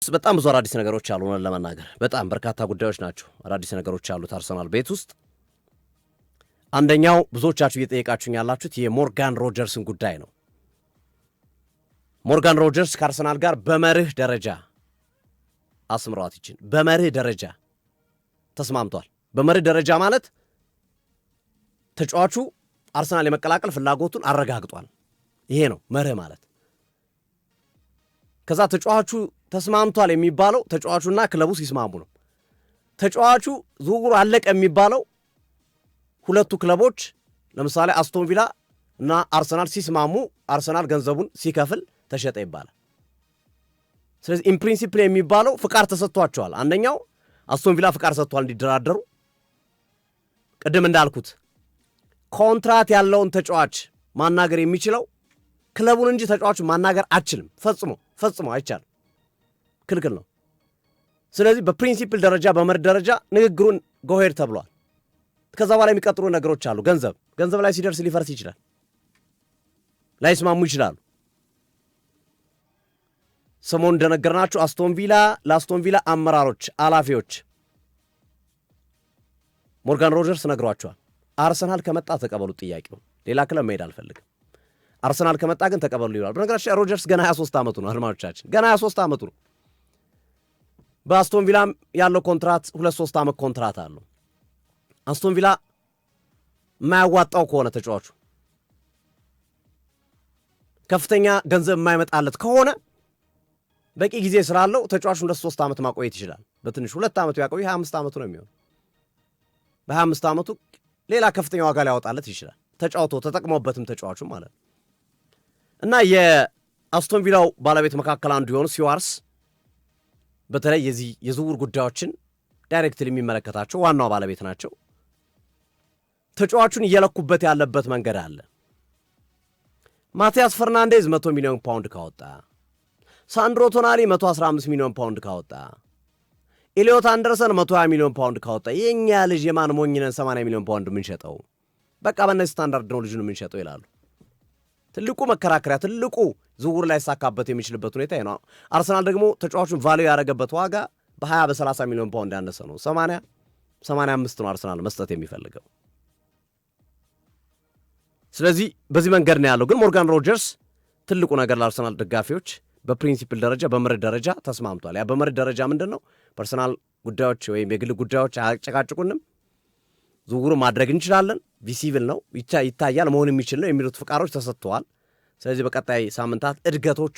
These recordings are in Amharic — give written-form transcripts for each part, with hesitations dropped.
በጣም ብዙ አዳዲስ ነገሮች አሉ። ለመናገር በጣም በርካታ ጉዳዮች ናቸው። አዳዲስ ነገሮች አሉት አርሰናል ቤት ውስጥ። አንደኛው ብዙዎቻችሁ እየጠየቃችሁኝ ያላችሁት የሞርጋን ሮጀርስን ጉዳይ ነው። ሞርጋን ሮጀርስ ከአርሰናል ጋር በመርህ ደረጃ አስምረዋት ይችን በመርህ ደረጃ ተስማምቷል። በመርህ ደረጃ ማለት ተጫዋቹ አርሰናል የመቀላቀል ፍላጎቱን አረጋግጧል። ይሄ ነው መርህ ማለት። ከዛ ተጫዋቹ ተስማምቷል የሚባለው ተጫዋቹና ክለቡ ሲስማሙ ነው። ተጫዋቹ ዝውውሩ አለቀ የሚባለው ሁለቱ ክለቦች ለምሳሌ አስቶን ቪላ እና አርሰናል ሲስማሙ፣ አርሰናል ገንዘቡን ሲከፍል ተሸጠ ይባላል። ስለዚህ ኢን ፕሪንሲፕል የሚባለው ፍቃድ ተሰጥቷቸዋል። አንደኛው አስቶን ቪላ ፍቃድ ሰጥቷል እንዲደራደሩ። ቅድም እንዳልኩት ኮንትራት ያለውን ተጫዋች ማናገር የሚችለው ክለቡን እንጂ ተጫዋቹን ማናገር አችልም። ፈጽሞ አይቻልም፣ ክልክል ነው። ስለዚህ በፕሪንሲፕል ደረጃ በመርህ ደረጃ ንግግሩን ጎሄድ ተብሏል። ከዛ በኋላ የሚቀጥሉ ነገሮች አሉ። ገንዘብ ላይ ሲደርስ ሊፈርስ ይችላል፣ ላይስማሙ ይችላሉ። ሰሞኑን እንደነገርናችሁ ለአስቶን ቪላ አመራሮች፣ ኃላፊዎች ሞርጋን ሮጀርስ ነግሯቸዋል። አርሰናል ከመጣ ተቀበሉ ጥያቄው፣ ሌላ ክለብ መሄድ አልፈልግም። አርሰናል ከመጣ ግን ተቀበሉ ይላል። በነገራችን ሮጀርስ ገና 23 ዓመቱ ነው። አድማጮቻችን ገና 23 ዓመቱ ነው። በአስቶን ቪላም ያለው ኮንትራት 2-3 ዓመት ኮንትራት አለው። አስቶን ቪላ የማያዋጣው ከሆነ ተጫዋቹ ከፍተኛ ገንዘብ የማይመጣለት ከሆነ በቂ ጊዜ ስላለው ተጫዋቹ 3 ዓመት ማቆየት ይችላል። በትንሹ 2 ዓመቱ ያቆይ 25 ዓመቱ ነው የሚሆነው። በ25 ዓመቱ ሌላ ከፍተኛ ዋጋ ሊያወጣለት ይችላል። ተጫውቶ ተጠቅሞበትም ተጫዋቹ ማለት ነው። እና የአስቶን ቪላው ባለቤት መካከል አንዱ የሆኑ ሲዋርስ በተለይ የዚህ የዝውውር ጉዳዮችን ዳይሬክትሊ የሚመለከታቸው ዋናው ባለቤት ናቸው። ተጫዋቹን እየለኩበት ያለበት መንገድ አለ። ማቲያስ ፈርናንዴዝ 100 ሚሊዮን ፓውንድ ካወጣ፣ ሳንድሮ ቶናሊ 115 ሚሊዮን ፓውንድ ካወጣ፣ ኢሊዮት አንደርሰን 120 ሚሊዮን ፓውንድ ካወጣ የኛ ልጅ የማን ሞኝነን 80 ሚሊዮን ፓውንድ የምንሸጠው? በቃ በእነዚህ ስታንዳርድ ነው ልጁን የምንሸጠው ይላሉ። ትልቁ መከራከሪያ፣ ትልቁ ዝውውር ላይ ሳካበት የሚችልበት ሁኔታ ነው። አርሰናል ደግሞ ተጫዋቹን ቫልዩ ያደረገበት ዋጋ በ20 በ30 ሚሊዮን ፓውንድ ያነሰ ነው። 85 ነው አርሰናል መስጠት የሚፈልገው። ስለዚህ በዚህ መንገድ ነው ያለው። ግን ሞርጋን ሮጀርስ ትልቁ ነገር ለአርሰናል ደጋፊዎች በፕሪንሲፕል ደረጃ በመርህ ደረጃ ተስማምቷል። ያ በመርህ ደረጃ ምንድን ነው? ፐርሰናል ጉዳዮች ወይም የግል ጉዳዮች አያጨቃጭቁንም፣ ዝውውሩ ማድረግ እንችላለን፣ ቪሲብል ነው፣ ይታያል፣ መሆን የሚችል ነው የሚሉት ፍቃዶች ተሰጥተዋል። ስለዚህ በቀጣይ ሳምንታት እድገቶቹ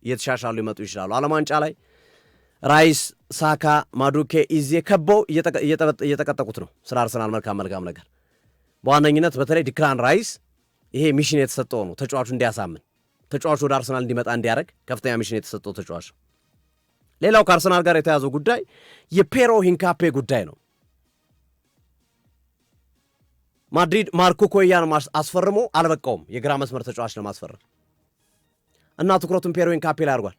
እየተሻሻሉ ሊመጡ ይችላሉ። ዓለም ዋንጫ ላይ ራይስ፣ ሳካ፣ ማዱኬ፣ ኢዜ ከበው እየጠቀጠቁት ነው ስለ አርሰናል መልካም ነገር። በዋነኝነት በተለይ ዲክላን ራይስ ይሄ ሚሽን የተሰጠው ነው፣ ተጫዋቹ እንዲያሳምን፣ ተጫዋቹ ወደ አርሰናል እንዲመጣ እንዲያደርግ ከፍተኛ ሚሽን የተሰጠው ተጫዋች ነው። ሌላው ከአርሰናል ጋር የተያዘው ጉዳይ የፔሮ ሂንካፔ ጉዳይ ነው። ማድሪድ ማርኮ ኮያን አስፈርሞ አልበቃውም የግራ መስመር ተጫዋች ለማስፈረም እና ትኩረቱን ፔሮ ሂንካፔ ላይ አድርጓል።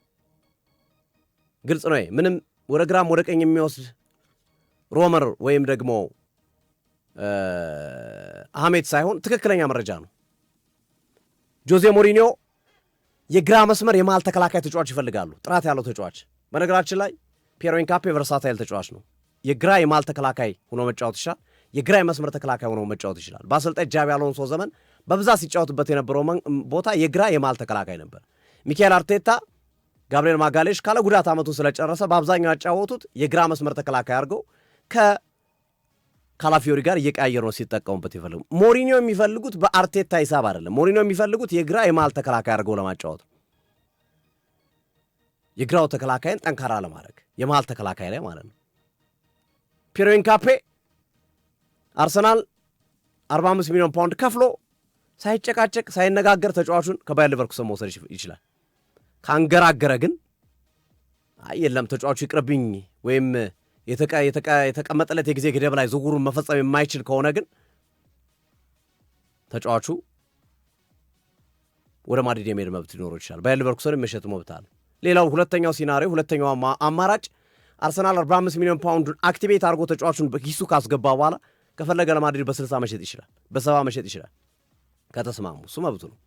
ግልጽ ነው። ምንም ወደ ግራም ወደ ቀኝ የሚወስድ ሮመር ወይም ደግሞ አህሜት ሳይሆን ትክክለኛ መረጃ ነው። ጆዜ ሞሪኒዮ የግራ መስመር የመሃል ተከላካይ ተጫዋች ይፈልጋሉ፣ ጥራት ያለው ተጫዋች። በነገራችን ላይ ፔሮ ሂንካፔ ቨርሳታይል ተጫዋች ነው። የግራ የመሃል ተከላካይ ሆኖ መጫወት ይችላል፣ የግራ የመስመር ተከላካይ ሆኖ መጫወት ይችላል። በአሰልጣኝ ጃቢ አሎንሶ ዘመን በብዛት ሲጫወትበት የነበረው ቦታ የግራ የመሃል ተከላካይ ነበር። ሚካኤል አርቴታ ጋብሪኤል ማጋሌሽ ካለ ጉዳት ዓመቱን ስለጨረሰ በአብዛኛው ያጫወቱት የግራ መስመር ተከላካይ አድርገው ከካላፊዮሪ ጋር እየቀያየሩ ነው ሲጠቀሙበት ይፈልጉ። ሞሪኒዮ የሚፈልጉት በአርቴታ ሂሳብ አይደለም። ሞሪኒዮ የሚፈልጉት የግራ የመሃል ተከላካይ አድርገው ለማጫወት፣ የግራው ተከላካይን ጠንካራ ለማድረግ የመሃል ተከላካይ ላይ ማለት ነው። ፔሮ ሂንካፔ አርሰናል 45 ሚሊዮን ፓውንድ ከፍሎ ሳይጨቃጨቅ ሳይነጋገር ተጫዋቹን ከባየር ሌቨርኩሰን መውሰድ ይችላል። ካንገራገረ ግን የለም ተጫዋቹ ይቅርብኝ ወይም የተቀመጠለት የጊዜ ገደብ ላይ ዝውውሩን መፈጸም የማይችል ከሆነ ግን ተጫዋቹ ወደ ማድሪድ የመሄድ መብት ሊኖረው ይችላል። ባየር ሌቨርኩሰን መሸጥ መብት አለ። ሌላው ሁለተኛው ሲናሪዮ፣ ሁለተኛው አማራጭ አርሰናል 45 ሚሊዮን ፓውንዱን አክቲቬት አድርጎ ተጫዋቹን በኪሱ ካስገባ በኋላ ከፈለገ ለማድሪድ በ60 መሸጥ ይችላል፣ በ70 መሸጥ ይችላል። ከተስማሙ እሱ መብቱ ነው።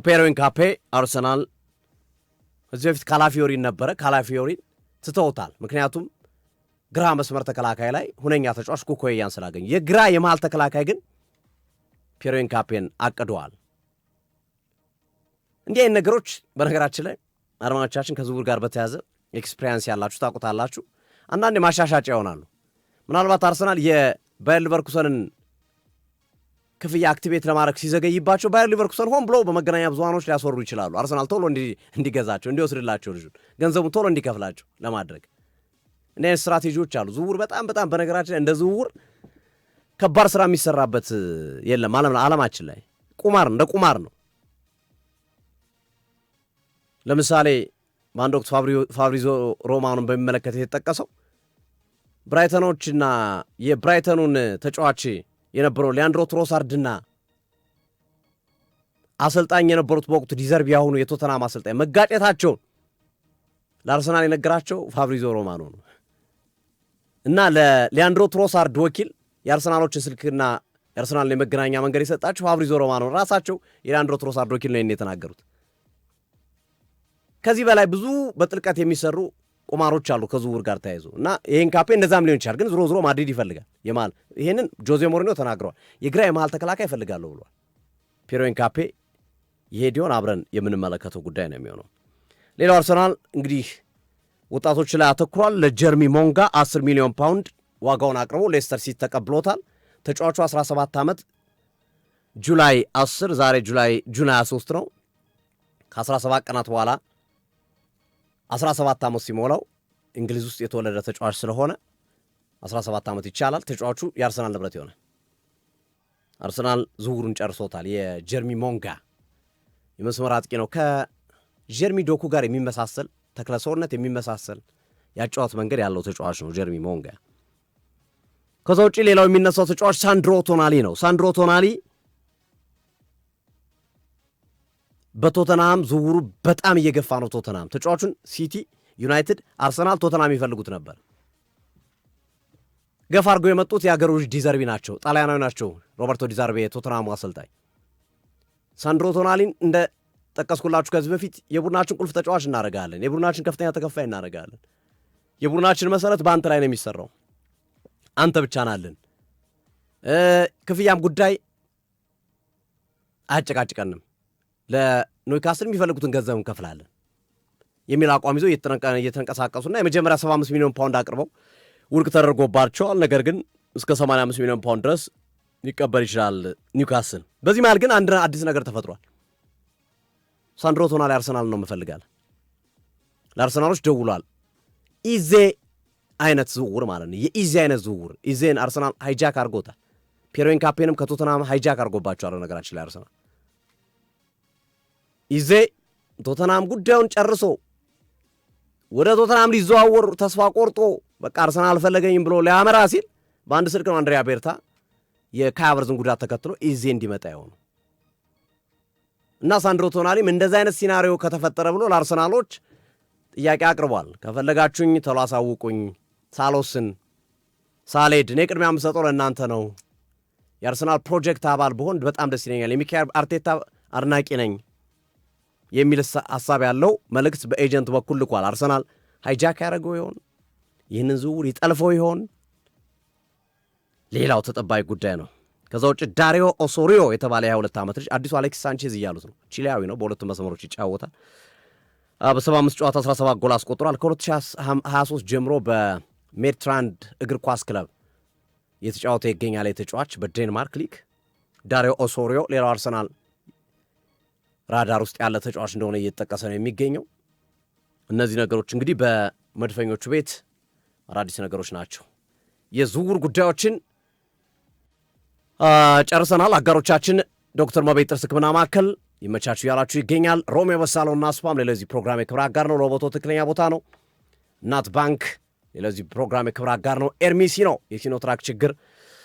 ፔሮ ሂንካፔ አርሰናል እዚህ በፊት ካላፊዮሪን ነበረ። ካላፊዮሪን ትተውታል። ምክንያቱም ግራ መስመር ተከላካይ ላይ ሁነኛ ተጫዋች ኩኩዌያን ስላገኙ። የግራ የመሃል ተከላካይ ግን ፒየሮ ኢንካፔን አቅደዋል። እንዲህ አይነት ነገሮች በነገራችን ላይ አድማጮቻችን ከዝውውር ጋር በተያዘ ኤክስፒሪየንስ ያላችሁ ታውቁታላችሁ። አንዳንድ ማሻሻጫ ይሆናሉ። ምናልባት አርሰናል የባየር ሊቨርኩሰንን ክፍያ አክቲቬት ለማድረግ ሲዘገይባቸው ባየር ሊቨርኩሰን ሆን ብሎ በመገናኛ ብዙሃኖች ሊያስወሩ ይችላሉ። አርሰናል ቶሎ እንዲገዛቸው፣ እንዲወስድላቸው፣ ልጁን ገንዘቡን ቶሎ እንዲከፍላቸው ለማድረግ እንዲህ አይነት ስትራቴጂዎች አሉ። ዝውውር በጣም በነገራችን ላይ እንደ ዝውውር ከባድ ስራ የሚሰራበት የለም ዓለማችን ላይ። እንደ ቁማር ነው። ለምሳሌ በአንድ ወቅት ፋብሪዞ ሮማኖን በሚመለከት የተጠቀሰው ብራይተኖችና የብራይተኑን ተጫዋች የነበረው ሊያንድሮ ትሮሳርድና አሰልጣኝ የነበሩት በወቅቱ ዲዘርቢ ያሁኑ የቶተናም አሰልጣኝ መጋጨታቸውን ለአርሰናል የነገራቸው ፋብሪዞ ሮማኖ ነው እና ለሊያንድሮ ትሮሳርድ ወኪል የአርሰናሎችን ስልክና የአርሰናልን የመገናኛ መንገድ የሰጣቸው ፋብሪዞ ሮማኖ ራሳቸው የሊያንድሮ ትሮሳርድ ወኪል ነው የተናገሩት። ከዚህ በላይ ብዙ በጥልቀት የሚሰሩ ቁማሮች አሉ ከዝውውር ጋር ተያይዞ እና ይሄን ካፔ እንደዛም ሊሆን ይችላል። ግን ዝሮ ማድሪድ ይፈልጋል የመሃል ይሄንን ጆዜ ሞሪኒዮ ተናግረዋል። የግራ የመሃል ተከላካይ ይፈልጋለሁ ብሏል። ፒየሮ ኢንካፔ ይሄዲዮን አብረን የምንመለከተው ጉዳይ ነው የሚሆነው። ሌላው አርሰናል እንግዲህ ወጣቶች ላይ አተኩሯል። ለጀርሚ ሞንጋ 10 ሚሊዮን ፓውንድ ዋጋውን አቅርቦ ሌስተር ሲቲ ተቀብሎታል። ተጫዋቹ 17 ዓመት ጁላይ 10 ዛሬ ጁን 23 ነው። ከ17 ቀናት በኋላ 17 ዓመት ሲሞላው እንግሊዝ ውስጥ የተወለደ ተጫዋች ስለሆነ 17 ዓመት ይቻላል። ተጫዋቹ የአርሰናል ንብረት ይሆናል። አርሰናል ዝውውሩን ጨርሶታል። የጀርሚ ሞንጋ የመስመር አጥቂ ነው። ከጀርሚ ዶኩ ጋር የሚመሳሰል ተክለሰውነት የሚመሳሰል ያጫወት መንገድ ያለው ተጫዋች ነው ጀርሚ ሞንጋ። ከዛ ውጪ ሌላው የሚነሳው ተጫዋች ሳንድሮ ቶናሊ ነው። ሳንድሮ ቶናሊ በቶተናም ዝውውሩ በጣም እየገፋ ነው። ቶተናም ተጫዋቹን ሲቲ፣ ዩናይትድ፣ አርሰናል፣ ቶተናም ይፈልጉት ነበር። ገፋ አድርገው የመጡት የአገሩ ልጅ ዲዘርቢ ናቸው፣ ጣሊያናዊ ናቸው። ሮበርቶ ዲዘርቢ የቶተናሙ አሰልጣኝ ሳንድሮ ቶናሊን እንደ ጠቀስኩላችሁ ከዚህ በፊት የቡድናችን ቁልፍ ተጫዋች እናደርጋለን፣ የቡድናችን ከፍተኛ ተከፋይ እናደርጋለን፣ የቡድናችን መሰረት በአንተ ላይ ነው የሚሰራው፣ አንተ ብቻ ናለን፣ ክፍያም ጉዳይ አያጨቃጭቀንም፣ ለኒውካስል የሚፈልጉትን ገንዘብ እንከፍላለን የሚል አቋም ይዘው እየተንቀሳቀሱና የመጀመሪያ 75 ሚሊዮን ፓውንድ አቅርበው ውድቅ ተደርጎባቸዋል። ነገር ግን እስከ 85 ሚሊዮን ፓውንድ ድረስ ሊቀበል ይችላል ኒውካስል። በዚህ መሃል ግን አንድ አዲስ ነገር ተፈጥሯል። ሳንድሮ ቶናሊ አርሰናል ነው የምፈልጋል። ለአርሰናሎች ደውሏል። ኢዜ አይነት ዝውውር ማለት ነው። የኢዜ አይነት ዝውውር ኢዜን አርሰናል ሃይጃክ አድርጎታል። ፒየሮ ኢንካፔንም ከቶተናም ሃይጃክ አድርጎባቸዋል። ነገራችን ላይ አርሰናል ኢዜ ቶተናም ጉዳዩን ጨርሶ ወደ ቶተናም ሊዘዋወር ተስፋ ቆርጦ በቃ አርሰናል አልፈለገኝም ብሎ ሊያመራ ሲል በአንድ ስልክ ነው አንድሪያ ቤርታ የካይ ሃቨርትዝን ጉዳት ተከትሎ ኢዜ እንዲመጣ የሆነው እና ሳንድሮ ቶናሊም እንደዚህ አይነት ሲናሪዮ ከተፈጠረ ብሎ ለአርሰናሎች ጥያቄ አቅርቧል። ከፈለጋችሁኝ ተሎ አሳውቁኝ፣ ሳልወስን ሳልሄድ እኔ ቅድሚያ የምሰጠው ለእናንተ ነው፣ የአርሰናል ፕሮጀክት አባል ብሆን በጣም ደስ ይለኛል፣ የሚካኤል አርቴታ አድናቂ ነኝ የሚል ሀሳብ ያለው መልእክት በኤጀንት በኩል ልኳል። አርሰናል ሃይጃክ ያደረገው ይሆን? ይህንን ዝውውር ይጠልፈው ይሆን? ሌላው ተጠባቂ ጉዳይ ነው። ከዛ ውጭ ዳሪዮ ኦሶሪዮ የተባለ 22 ዓመት ልጅ አዲሱ አሌክስ ሳንቼዝ እያሉት ነው። ቺሊያዊ ነው። በሁለቱም መስመሮች ይጫወታል። በ75 ጨዋታ 17 ጎል አስቆጥሯል። ከ2023 ጀምሮ በሜትራንድ እግር ኳስ ክለብ የተጫወተ ይገኛል። የተጫዋች በዴንማርክ ሊግ ዳሪዮ ኦሶሪዮ ሌላው አርሰናል ራዳር ውስጥ ያለ ተጫዋች እንደሆነ እየተጠቀሰ ነው የሚገኘው። እነዚህ ነገሮች እንግዲህ በመድፈኞቹ ቤት አዳዲስ ነገሮች ናቸው። የዝውውር ጉዳዮችን ጨርሰናል። አጋሮቻችን ዶክተር ሞቤ ጥርስ ሕክምና ማዕከል ይመቻችሁ ያላችሁ ይገኛል። ሮሜ በሳሎና ስፓም ሌላዚህ ፕሮግራም የክብር አጋር ነው። ለቦታው ትክክለኛ ቦታ ነው። እናት ባንክ ሌላዚህ ፕሮግራም የክብር አጋር ነው። ኤርሚሲ ነው የሲኖትራክ ችግር